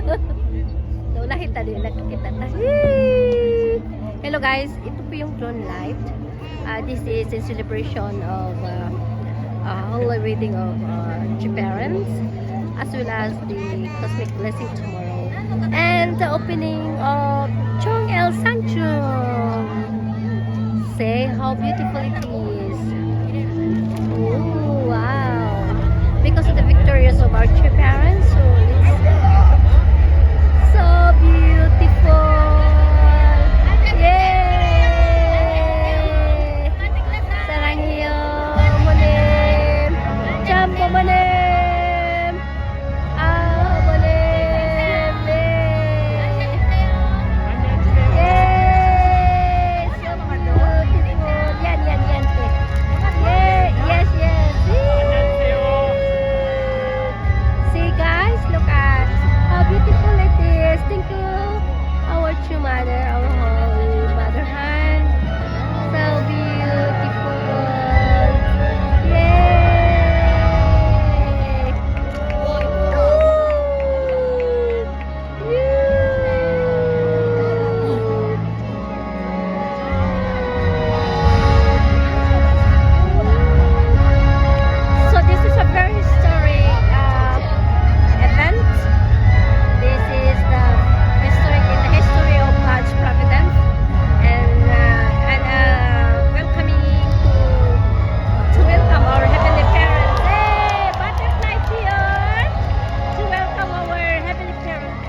So, nakita din, nakikita tayo. Hello guys, ito po yung drone light. This is in celebration of holy wedding of two parents, as well as the cosmic blessing tomorrow, and the opening of Cheonil Sanctrum. Say how beautiful it is. Oh wow! Because of the victories of our two parents, so it's so beautiful. Yay! Sarangyo monim, champo monim, monim. Yay! So beautiful. Yan. Yay! Yes. See guys, look at how beautiful it is. Thank you, our true mother, our holy mother hand. So beautiful. Yay! So this is a very historic event. This is the history of God's providence, and welcoming to welcome our heavenly parents. Hey, butterfly here to welcome our heavenly parents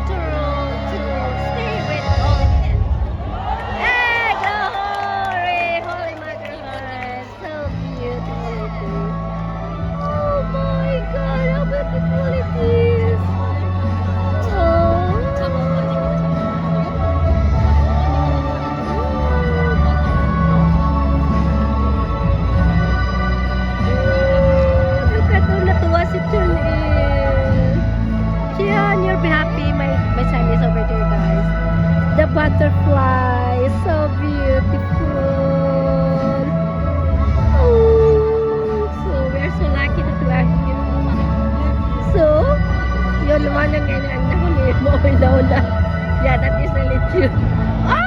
to stay with all of them. Hey, glory, Holy Mother Heart, so beautiful. Oh my God, how beautiful it is. Look at natuwa si Cheonil. Cheon, you'll be happy. My son is over there, guys. The butterfly is so beautiful. Oh, so we're so lucky that we are here. So, yun naman ang nahuli mo na. Yeah, that is a little. Oh!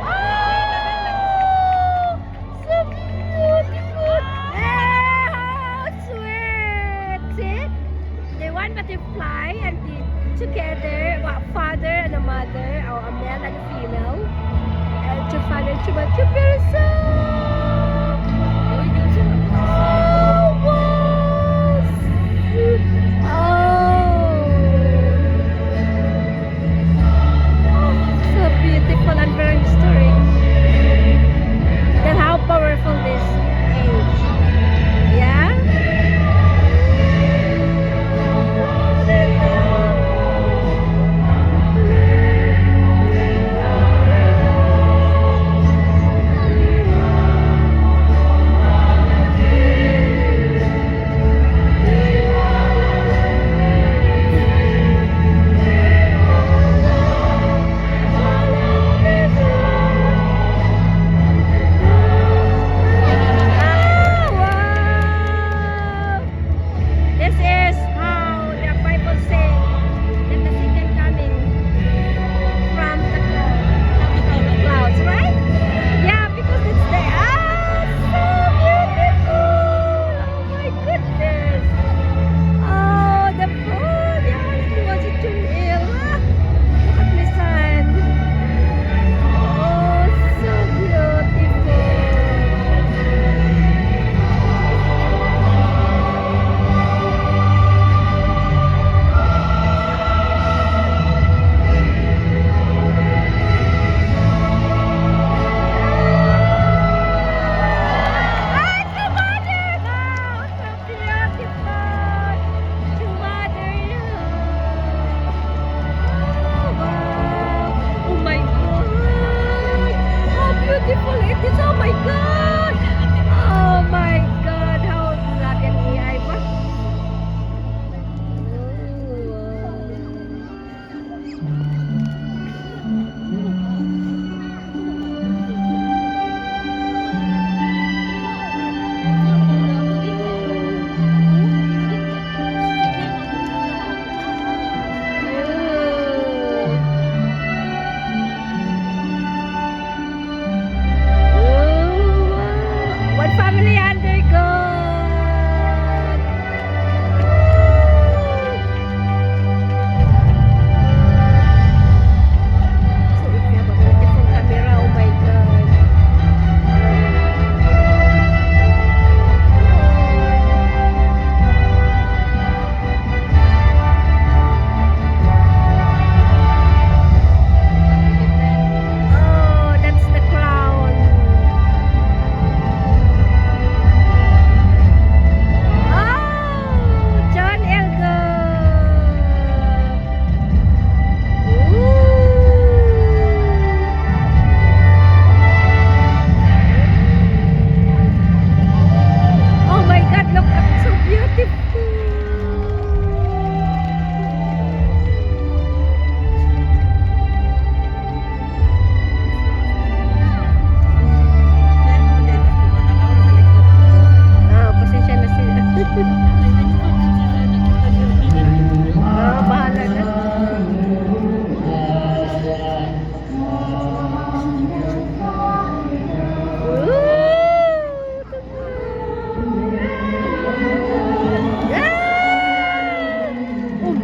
Wow! Oh! So beautiful! Ah, how sweet! See? The one butterfly and the together, father and a mother, or a male and a female. And two father, two parents. Oh, wow! So beautiful and very historic. Then how powerful this is. Yeah?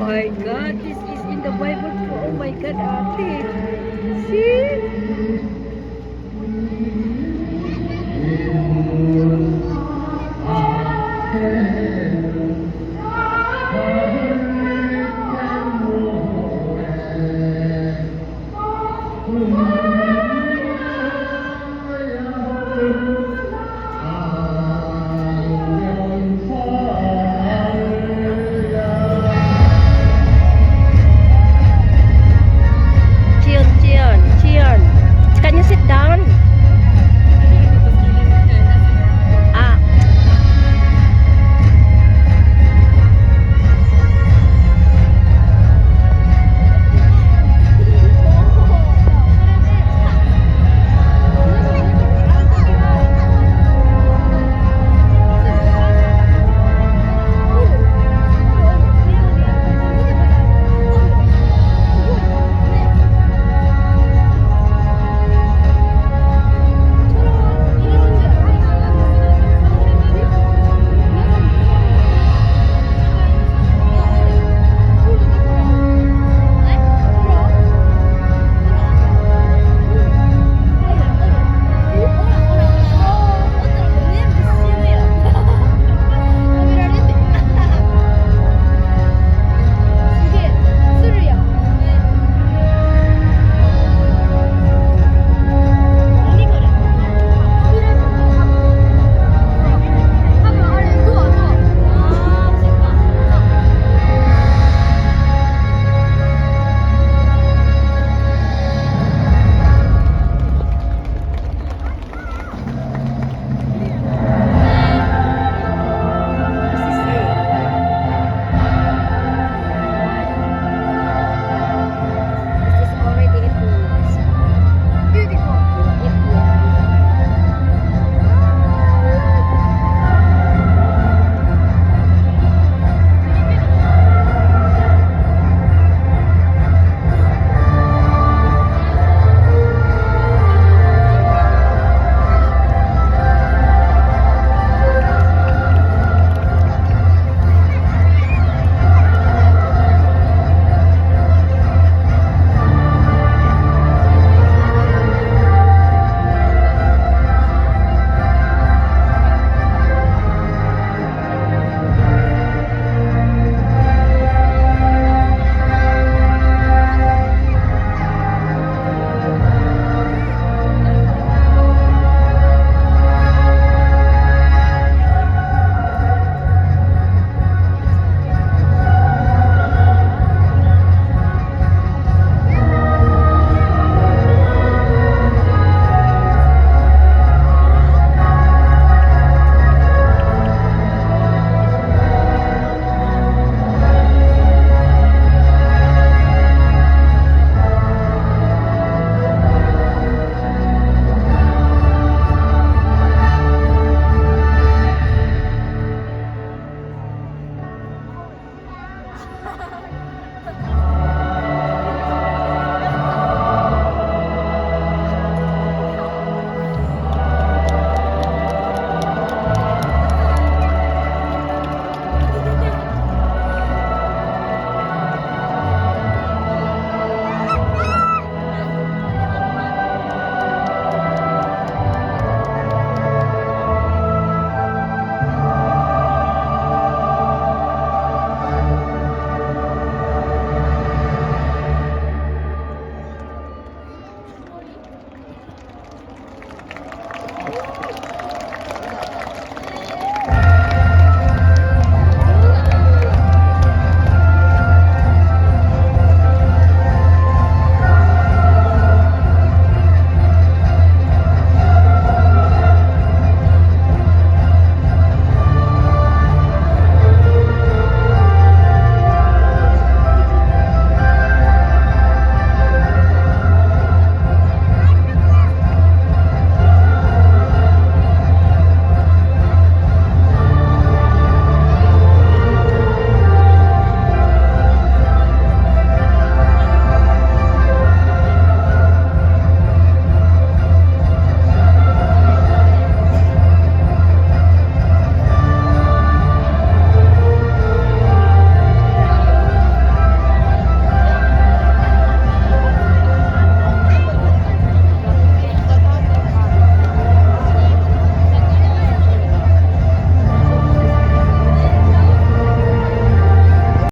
my God, this is in the Bible po. Oh my God, ate. See? Cheon. Can you sit down? Ah.